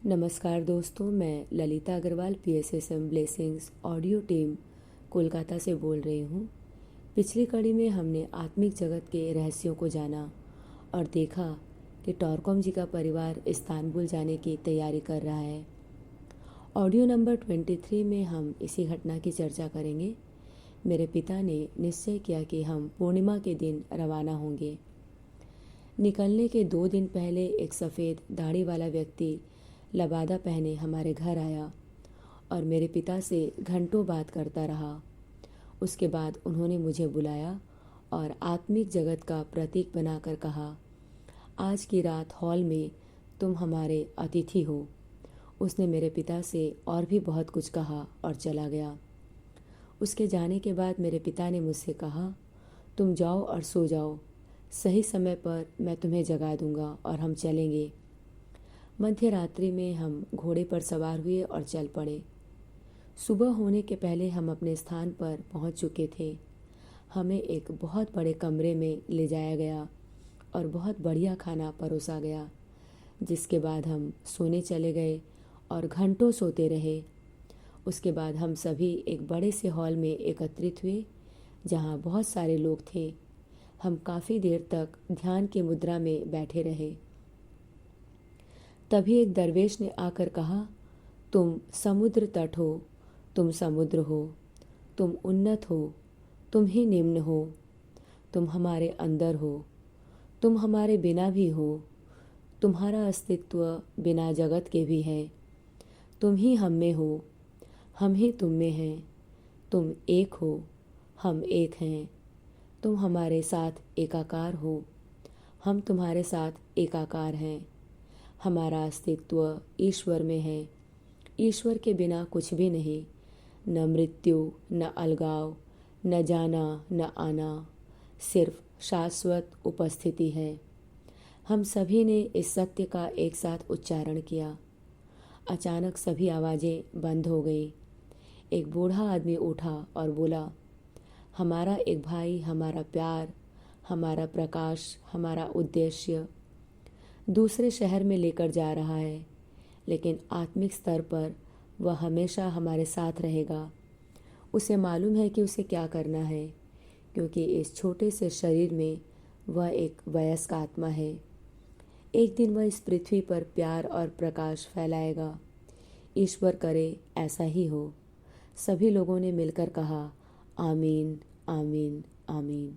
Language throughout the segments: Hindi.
नमस्कार दोस्तों, मैं Lalita Agarwal PSSM blessings audio team Kolkata से बोल रही हूँ। पिछली कड़ी में हमने आत्मिक जगत के रहस्यों को जाना और देखा कि टॉरकॉम जी का परिवार इस्तांबुल जाने की तैयारी कर रहा है। ऑडियो नंबर 23 में हम इसी घटना की चर्चा करेंगे। मेरे पिता ने निश्चय किया कि हम पूर्णिमा के दिन रवाना होंगे। निकलने के 2 दिन पहले एक सफ़ेद दाढ़ी वाला व्यक्ति लबादा पहने हमारे घर आया और मेरे पिता से घंटों बात करता रहा। उसके बाद उन्होंने मुझे बुलाया और आत्मिक जगत का प्रतीक बनाकर कहा, आज की रात हॉल में तुम हमारे अतिथि हो। उसने मेरे पिता से और भी बहुत कुछ कहा और चला गया। उसके जाने के बाद मेरे पिता ने मुझसे कहा, तुम जाओ और सो जाओ, सही समय पर मैं तुम्हें जगा दूंगा और हम चलेंगे। मध्य रात्रि में हम घोड़े पर सवार हुए और चल पड़े। सुबह होने के पहले हम अपने स्थान पर पहुंच चुके थे। हमें एक बहुत बड़े कमरे में ले जाया गया और बहुत बढ़िया खाना परोसा गया, जिसके बाद हम सोने चले गए और घंटों सोते रहे। उसके बाद हम सभी एक बड़े से हॉल में एकत्रित हुए, जहां बहुत सारे लोग थे। हम काफ़ी देर तक ध्यान की मुद्रा में बैठे रहे। तभी एक दरवेश ने आकर कहा, तुम समुद्र तट हो, तुम समुद्र हो, तुम उन्नत हो, तुम ही निम्न हो, तुम हमारे अंदर हो, तुम हमारे बिना भी हो, तुम्हारा अस्तित्व बिना जगत के भी है, तुम ही हम में हो, हम ही तुम में हैं, तुम एक हो, हम एक हैं, तुम हमारे साथ एकाकार हो, हम तुम्हारे साथ एकाकार हैं। हमारा अस्तित्व ईश्वर में है। ईश्वर के बिना कुछ भी नहीं, न मृत्यु, न अलगाव, न जाना, न आना, सिर्फ शाश्वत उपस्थिति है। हम सभी ने इस सत्य का एक साथ उच्चारण किया। अचानक सभी आवाज़ें बंद हो गई। एक बूढ़ा आदमी उठा और बोला, हमारा एक भाई, हमारा प्यार, हमारा प्रकाश, हमारा उद्देश्य दूसरे शहर में लेकर जा रहा है, लेकिन आत्मिक स्तर पर वह हमेशा हमारे साथ रहेगा। उसे मालूम है कि उसे क्या करना है, क्योंकि इस छोटे से शरीर में वह एक वयस्क आत्मा है। एक दिन वह इस पृथ्वी पर प्यार और प्रकाश फैलाएगा। ईश्वर करे ऐसा ही हो। सभी लोगों ने मिलकर कहा, आमीन, आमीन, आमीन।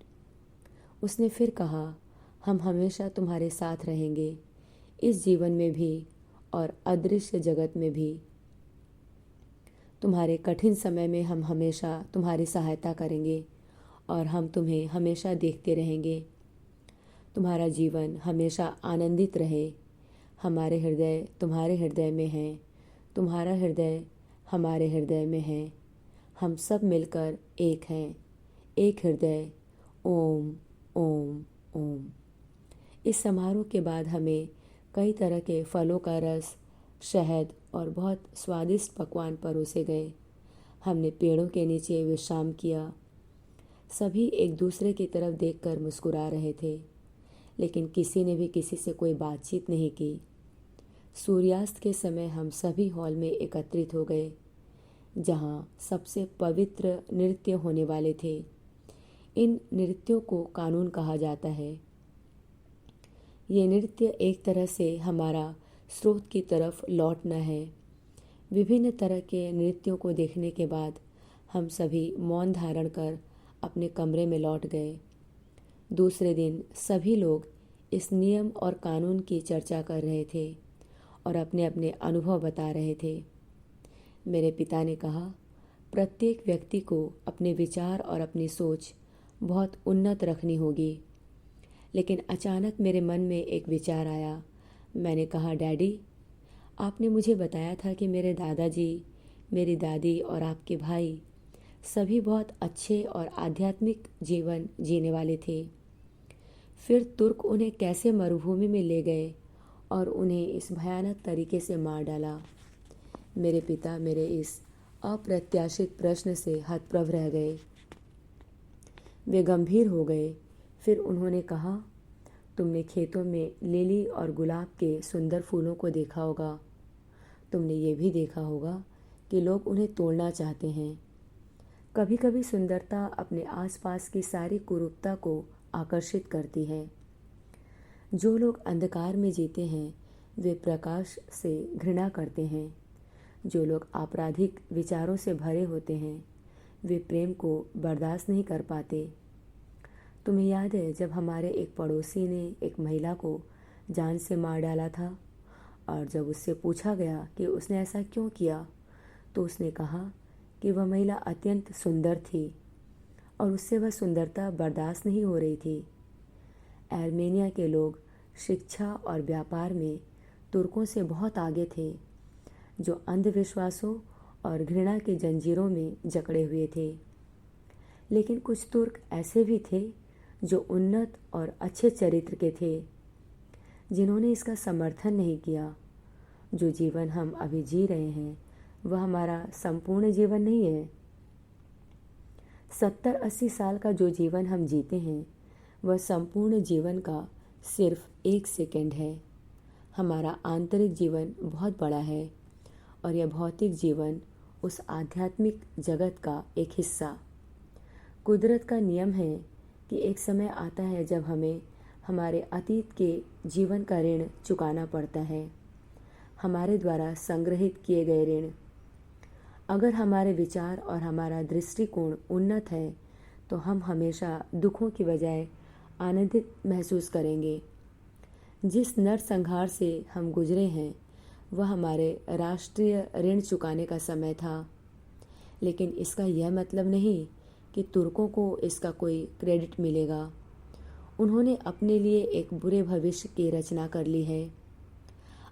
उसने फिर कहा, हम हमेशा तुम्हारे साथ रहेंगे, इस जीवन में भी और अदृश्य जगत में भी। तुम्हारे कठिन समय में हम हमेशा तुम्हारी सहायता करेंगे और हम तुम्हें हमेशा देखते रहेंगे। तुम्हारा जीवन हमेशा आनंदित रहे। हमारे हृदय तुम्हारे हृदय में हैं, तुम्हारा हृदय हमारे हृदय में है। हम सब मिलकर एक हैं, एक हृदय। ओम ओम ओम। इस समारोह के बाद हमें कई तरह के फलों का रस, शहद और बहुत स्वादिष्ट पकवान परोसे गए। हमने पेड़ों के नीचे विश्राम किया। सभी एक दूसरे की तरफ देखकर मुस्कुरा रहे थे, लेकिन किसी ने भी किसी से कोई बातचीत नहीं की। सूर्यास्त के समय हम सभी हॉल में एकत्रित हो गए, जहाँ सबसे पवित्र नृत्य होने वाले थे। इन नृत्यों को कानून कहा जाता है। ये नृत्य एक तरह से हमारा स्रोत की तरफ लौटना है। विभिन्न तरह के नृत्यों को देखने के बाद हम सभी मौन धारण कर अपने कमरे में लौट गए। दूसरे दिन सभी लोग इस नियम और कानून की चर्चा कर रहे थे और अपने अपने अनुभव बता रहे थे। मेरे पिता ने कहा, प्रत्येक व्यक्ति को अपने विचार और अपनी सोच बहुत उन्नत रखनी होगी। लेकिन अचानक मेरे मन में एक विचार आया। मैंने कहा, डैडी, आपने मुझे बताया था कि मेरे दादाजी, मेरी दादी और आपके भाई सभी बहुत अच्छे और आध्यात्मिक जीवन जीने वाले थे। फिर तुर्क उन्हें कैसे मरुभूमि में ले गए और उन्हें इस भयानक तरीके से मार डाला। मेरे पिता मेरे इस अप्रत्याशित प्रश्न से हतप्रभ रह गए। वे गंभीर हो गए। फिर उन्होंने कहा, तुमने खेतों में लिली और गुलाब के सुंदर फूलों को देखा होगा। तुमने ये भी देखा होगा कि लोग उन्हें तोड़ना चाहते हैं। कभी कभी सुंदरता अपने आसपास की सारी कुरूपता को आकर्षित करती है। जो लोग अंधकार में जीते हैं वे प्रकाश से घृणा करते हैं। जो लोग आपराधिक विचारों से भरे होते हैं वे प्रेम को बर्दाश्त नहीं कर पाते। तुम्हें याद है जब हमारे एक पड़ोसी ने एक महिला को जान से मार डाला था, और जब उससे पूछा गया कि उसने ऐसा क्यों किया तो उसने कहा कि वह महिला अत्यंत सुंदर थी और उससे वह सुंदरता बर्दाश्त नहीं हो रही थी। आर्मेनिया के लोग शिक्षा और व्यापार में तुर्कों से बहुत आगे थे, जो अंधविश्वासों और घृणा की जंजीरों में जकड़े हुए थे। लेकिन कुछ तुर्क ऐसे भी थे जो उन्नत और अच्छे चरित्र के थे, जिन्होंने इसका समर्थन नहीं किया। जो जीवन हम अभी जी रहे हैं वह हमारा संपूर्ण जीवन नहीं है। 70-80 साल का जो जीवन हम जीते हैं वह संपूर्ण जीवन का सिर्फ 1 सेकंड है। हमारा आंतरिक जीवन बहुत बड़ा है और यह भौतिक जीवन उस आध्यात्मिक जगत का एक हिस्सा। कुदरत का नियम है कि एक समय आता है जब हमें हमारे अतीत के जीवन का ऋण चुकाना पड़ता है, हमारे द्वारा संग्रहित किए गए ऋण। अगर हमारे विचार और हमारा दृष्टिकोण उन्नत है तो हम हमेशा दुखों की बजाय आनंदित महसूस करेंगे। जिस नरसंहार से हम गुजरे हैं वह हमारे राष्ट्रीय ऋण चुकाने का समय था, लेकिन इसका यह मतलब नहीं कि तुर्कों को इसका कोई क्रेडिट मिलेगा। उन्होंने अपने लिए एक बुरे भविष्य की रचना कर ली है।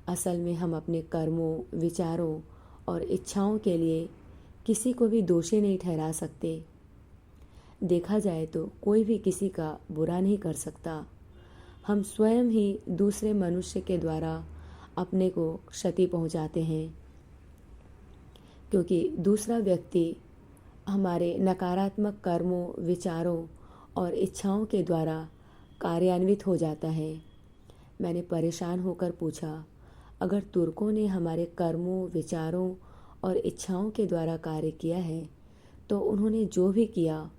असल में हम अपने कर्मों, विचारों और इच्छाओं के लिए किसी को भी दोषी नहीं ठहरा सकते। देखा जाए तो कोई भी किसी का बुरा नहीं कर सकता। हम स्वयं ही दूसरे मनुष्य के द्वारा अपने को क्षति पहुंचाते हैं, क्योंकि दूसरा व्यक्ति हमारे नकारात्मक कर्मों, विचारों और इच्छाओं के द्वारा कार्यान्वित हो जाता है। मैंने परेशान होकर पूछा, अगर तुर्कों ने हमारे कर्मों, विचारों और इच्छाओं के द्वारा कार्य किया है तो उन्होंने जो भी किया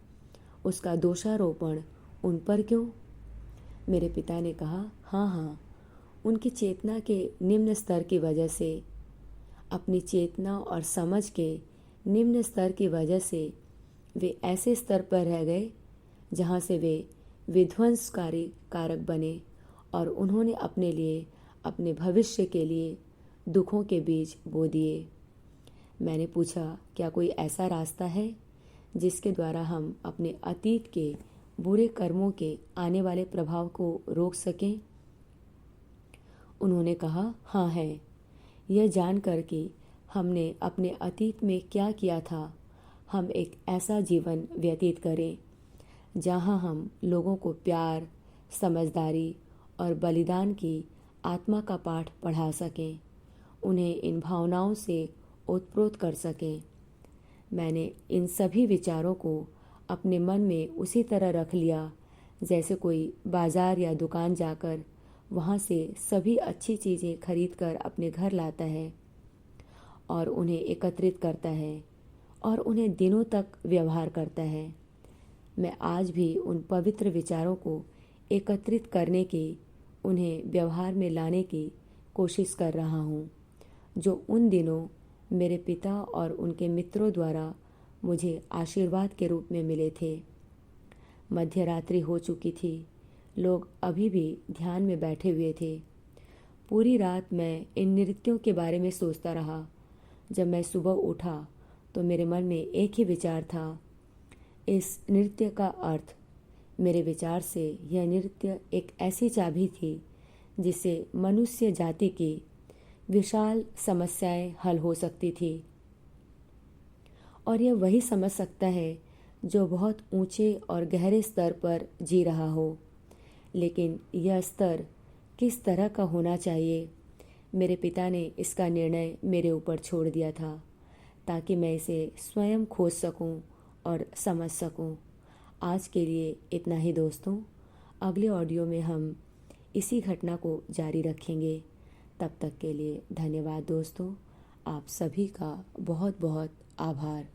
उसका दोषारोपण उन पर क्यों? मेरे पिता ने कहा, हाँ, उनकी चेतना के निम्न स्तर की वजह से, अपनी चेतना और समझ के निम्न स्तर की वजह से वे ऐसे स्तर पर रह गए जहाँ से वे विध्वंसकारी कारक बने और उन्होंने अपने लिए, अपने भविष्य के लिए दुखों के बीज बो दिए। मैंने पूछा, क्या कोई ऐसा रास्ता है जिसके द्वारा हम अपने अतीत के बुरे कर्मों के आने वाले प्रभाव को रोक सकें? उन्होंने कहा, हाँ है। यह जानकर कि हमने अपने अतीत में क्या किया था, हम एक ऐसा जीवन व्यतीत करें जहाँ हम लोगों को प्यार, समझदारी और बलिदान की आत्मा का पाठ पढ़ा सकें, उन्हें इन भावनाओं से ओतप्रोत कर सकें। मैंने इन सभी विचारों को अपने मन में उसी तरह रख लिया जैसे कोई बाजार या दुकान जाकर वहाँ से सभी अच्छी चीज़ें खरीद कर अपने घर लाता है और उन्हें एकत्रित करता है और उन्हें दिनों तक व्यवहार करता है। मैं आज भी उन पवित्र विचारों को एकत्रित करने की, उन्हें व्यवहार में लाने की कोशिश कर रहा हूँ, जो उन दिनों मेरे पिता और उनके मित्रों द्वारा मुझे आशीर्वाद के रूप में मिले थे। मध्य रात्रि हो चुकी थी। लोग अभी भी ध्यान में बैठे हुए थे। पूरी रात मैं इन नृत्यों के बारे में सोचता रहा। जब मैं सुबह उठा तो मेरे मन में एक ही विचार था, इस नृत्य का अर्थ। मेरे विचार से यह नृत्य एक ऐसी चाबी थी जिससे मनुष्य जाति की विशाल समस्याएं हल हो सकती थी। और यह वही समझ सकता है जो बहुत ऊंचे और गहरे स्तर पर जी रहा हो। लेकिन यह स्तर किस तरह का होना चाहिए, मेरे पिता ने इसका निर्णय मेरे ऊपर छोड़ दिया था ताकि मैं इसे स्वयं खोज सकूं और समझ सकूं। आज के लिए इतना ही दोस्तों। अगले ऑडियो में हम इसी घटना को जारी रखेंगे। तब तक के लिए धन्यवाद दोस्तों। आप सभी का बहुत बहुत आभार।